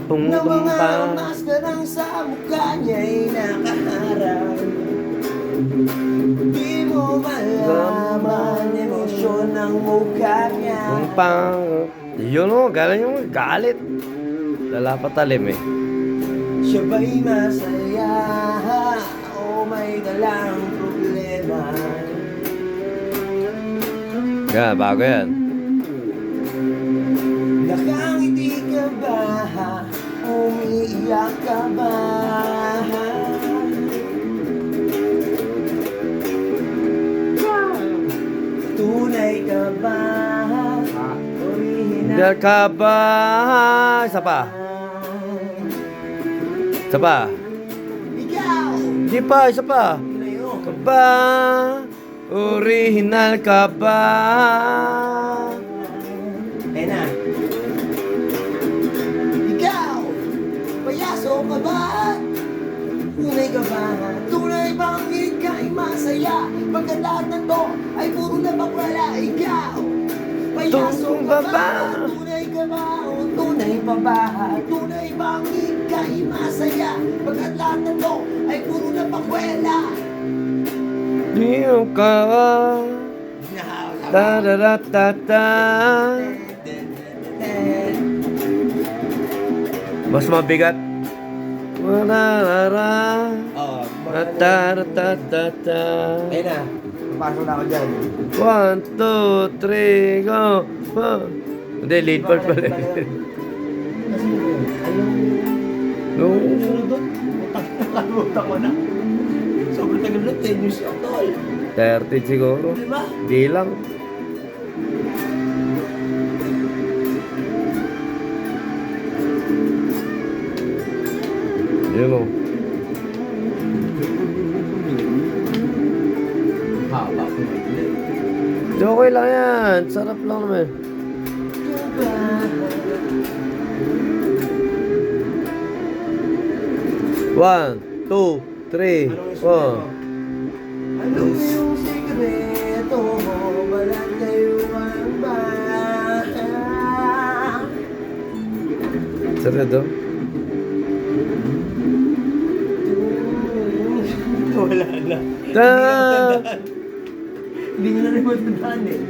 Na mga maskarang sa mukha niya'y nakaharap. Di mo malaman emosyon ng mukha niya. Yun o, galing yung galit. Lala pa talim eh. Siya ba'y masaya o may dalang problema? Yan, bago yan. Nakangiti ka ba? Umiiyak ka ba? Tunay ka ba? Original Hindi ka ba? Isa pa. Isa pa. Ikaw! Hindi pa, isa pa. Tunayo. Ka ba? Original ka ba? Ayun na. Ikaw! Payaso ka ba? Tunay ka ba? Tunay bang ika'y masaya? Pagkat lahat ng to ay puro na bakwala. Ikaw! Payaso ka ba? Tunay ka ba? O tunay pa ba? Tunay bang ika'y masaya? Pagkat lahat ng to ay puro na bakwela. Di ka ba? Ta-da-da-ta-ta. Mas mabigat. Wala-la-la. Oh, Ta-da-da-ta-ta. ayun na. Pasok na ako dyan. 1, 2, 3, go! Hindi, lead part pala. Kasi No. sunod doon, nakalimutan ko na. Sobrang tagal na, 10 years yung tol. 30 siguro. Diba? Di lang. Yun o. Haba ko na ito. Di, okay lang yan. Sarap lang naman. One, two, three, four. Ano yung sikreto mo? Balat kayo ang ba? Sarado? Wala na. Ta! Hindi ko na rin matandaan eh.